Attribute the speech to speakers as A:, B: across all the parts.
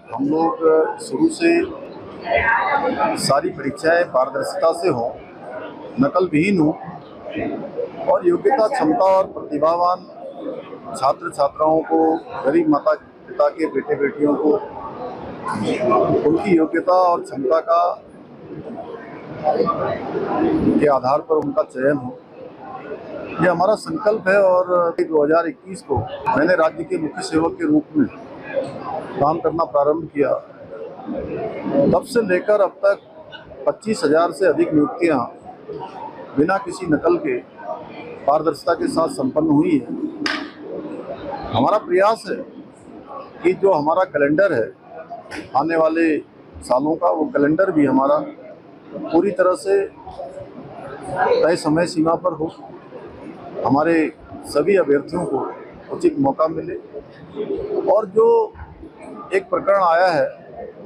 A: हम लोग शुरू से सारी परीक्षाएं पारदर्शिता से हों, नकल विहीन हो और योग्यता, क्षमता और प्रतिभावान छात्र छात्राओं को, गरीब माता पिता के बेटे बेटियों को उनकी योग्यता और क्षमता का के आधार पर उनका चयन हो, ये हमारा संकल्प है। और 2021 को मैंने राज्य के मुख्य सेवक के रूप में काम करना प्रारंभ किया। तब से लेकर अब तक 25,000 से अधिक नियुक्तियां बिना किसी नकल के पारदर्शिता के साथ संपन्न हुई है। हमारा प्रयास है कि जो हमारा कैलेंडर है आने वाले सालों का, वो कैलेंडर भी हमारा पूरी तरह से तय समय सीमा पर हो, हमारे सभी अभ्यर्थियों को उचित मौका मिले और जो एक प्रकरण आया है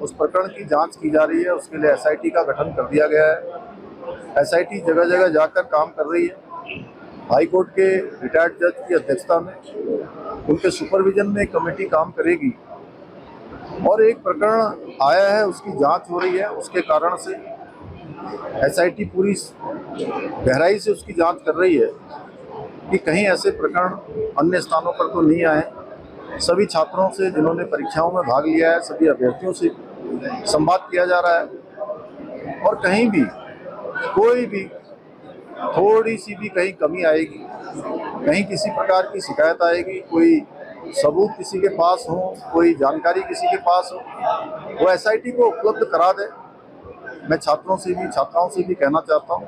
A: उस प्रकरण की जांच की जा रही है। उसके लिए एसआईटी का गठन कर दिया गया है। एसआईटी जगह जगह जाकर काम कर रही है। हाई कोर्ट के रिटायर्ड जज की अध्यक्षता में उनके सुपरविजन में एक कमेटी काम करेगी और एक प्रकरण आया है उसकी जांच हो रही है। उसके कारण से एसआईटी पूरी गहराई से उसकी जांच कर रही है कि कहीं ऐसे प्रकरण अन्य स्थानों पर तो नहीं आए। सभी छात्रों से जिन्होंने परीक्षाओं में भाग लिया है, सभी अभ्यर्थियों से संवाद किया जा रहा है और कहीं भी कोई भी थोड़ी सी भी कहीं कमी आएगी, कहीं किसी प्रकार की शिकायत आएगी, कोई सबूत किसी के पास हो, कोई जानकारी किसी के पास हो, वो एसआईटी को उपलब्ध करा दे। मैं छात्रों से भी, छात्राओं से भी कहना चाहता हूँ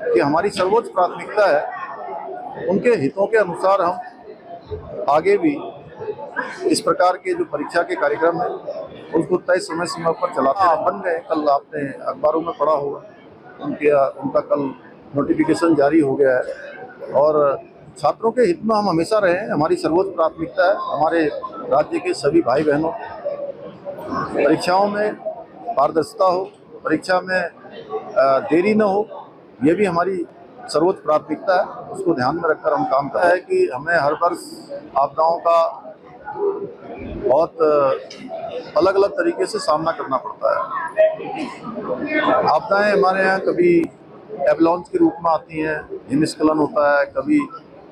A: कि हमारी सर्वोच्च प्राथमिकता है उनके हितों के अनुसार हम आगे भी इस प्रकार के जो परीक्षा के कार्यक्रम है उसको तय समय सीमा पर चलाते बन गए। कल आपने अखबारों में पढ़ा होगा उनका कल नोटिफिकेशन जारी हो गया है और छात्रों के हित में हम हमेशा रहे हैं। हमारी सर्वोच्च प्राथमिकता है हमारे राज्य के सभी भाई बहनों परीक्षाओं में पारदर्शिता हो, परीक्षा में देरी न हो, ये भी हमारी सर्वोच्च प्राथमिकता है। उसको ध्यान में रखकर हम काम कर रहे हैं कि हमें हर वर्ष आपदाओं का बहुत अलग अलग तरीके से सामना करना पड़ता है। आपदाएं हमारे यहाँ कभी एवलांच के रूप में आती हैं, हिमस्खलन होता है, कभी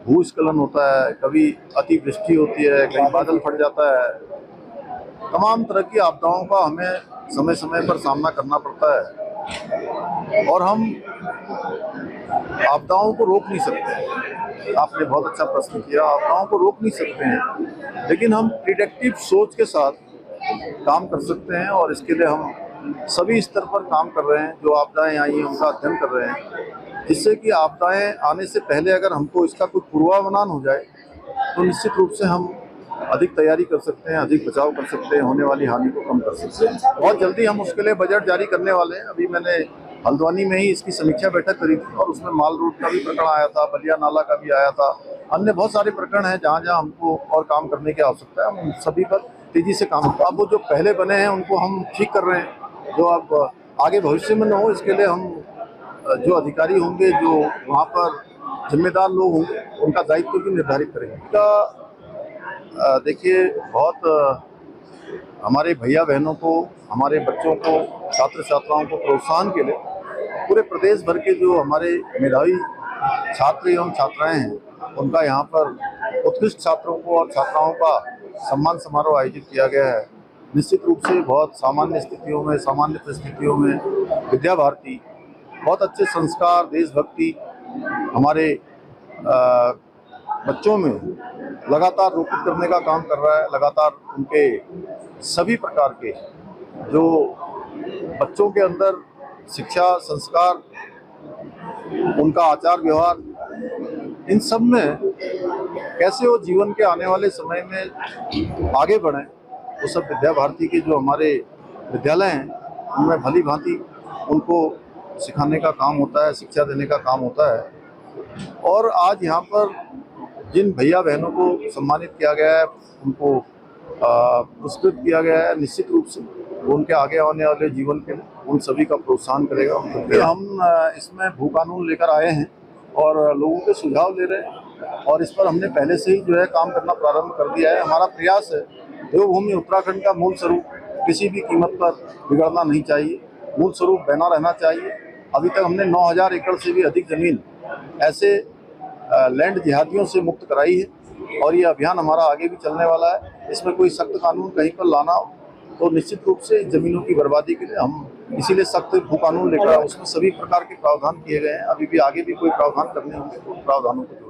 A: भूस्खलन होता है, कभी अतिवृष्टि होती है, कहीं बादल फट जाता है। तमाम तरह की आपदाओं का हमें समय समय पर सामना करना पड़ता है और हम आपदाओं को रोक नहीं सकते। आपने बहुत अच्छा प्रश्न किया। आपदाओं को रोक नहीं सकते हैं, लेकिन हम प्रिडिक्टिव सोच के साथ काम कर सकते हैं और इसके लिए हम सभी स्तर पर काम कर रहे हैं। जो आपदाएं आई हैं उनका अध्ययन कर रहे हैं, जिससे कि आपदाएं आने से पहले अगर हमको इसका कुछ पूर्वानुमान हो जाए तो निश्चित रूप से हम अधिक तैयारी कर सकते हैं, अधिक बचाव कर सकते हैं, होने वाली हानि को कम कर सकते हैं। बहुत जल्दी हम उसके लिए बजट जारी करने वाले हैं। अभी मैंने हल्द्वानी में ही इसकी समीक्षा बैठक करी थी और उसमें माल रोड का भी प्रकरण आया था, बलिया नाला का भी आया था, अन्य बहुत सारे प्रकरण हैं जहाँ जहाँ हमको और काम करने की आवश्यकता है। हम सभी पर तेजी से काम अब वो जो पहले बने हैं उनको हम ठीक कर रहे हैं, जो अब आगे भविष्य में न हो इसके लिए हम जो अधिकारी होंगे, जो वहाँ पर जिम्मेदार लोग होंगे, उनका दायित्व भी निर्धारित करेंगे। देखिए, बहुत हमारे भैया बहनों को, हमारे बच्चों को, छात्र छात्राओं को प्रोत्साहन के लिए पूरे प्रदेश भर के जो हमारे मेधावी छात्र एवं छात्राएं हैं उनका यहाँ पर उत्कृष्ट छात्रों को और छात्राओं का सम्मान समारोह आयोजित किया गया है। निश्चित रूप से बहुत सामान्य स्थितियों में, सामान्य परिस्थितियों में विद्या भारती बहुत अच्छे संस्कार, देशभक्ति हमारे बच्चों में लगातार रोपित करने का काम कर रहा है। लगातार उनके सभी प्रकार के जो बच्चों के अंदर शिक्षा, संस्कार, उनका आचार व्यवहार, इन सब में कैसे वो जीवन के आने वाले समय में आगे बढ़ें, वो सब विद्या भारती के जो हमारे विद्यालय हैं उनमें भली भांति उनको सिखाने का काम होता है, शिक्षा देने का काम होता है। और आज यहाँ पर जिन भैया बहनों को सम्मानित किया गया है, उनको पुरस्कृत किया गया है, निश्चित रूप से उनके आगे आने वाले जीवन के उन सभी का प्रोत्साहन करेगा। हम इसमें भू कानून लेकर आए हैं और लोगों के सुझाव ले रहे हैं और इस पर हमने पहले से ही जो है काम करना प्रारंभ कर दिया है। हमारा प्रयास है देवभूमि उत्तराखंड का मूल स्वरूप किसी भी कीमत पर बिगड़ना नहीं चाहिए, मूल स्वरूप बना रहना चाहिए। अभी तक हमने 9,000 एकड़ से भी अधिक जमीन ऐसे लैंड जिहादियों से मुक्त कराई है और ये अभियान हमारा आगे भी चलने वाला है। इसमें कोई सख्त कानून कहीं पर लाना हो तो निश्चित रूप से जमीनों की बर्बादी के लिए हम इसीलिए सख्त भू कानून लेकर उसमें सभी प्रकार के प्रावधान किए गए हैं। अभी भी आगे भी कोई प्रावधान करने होंगे तो उन प्रावधानों को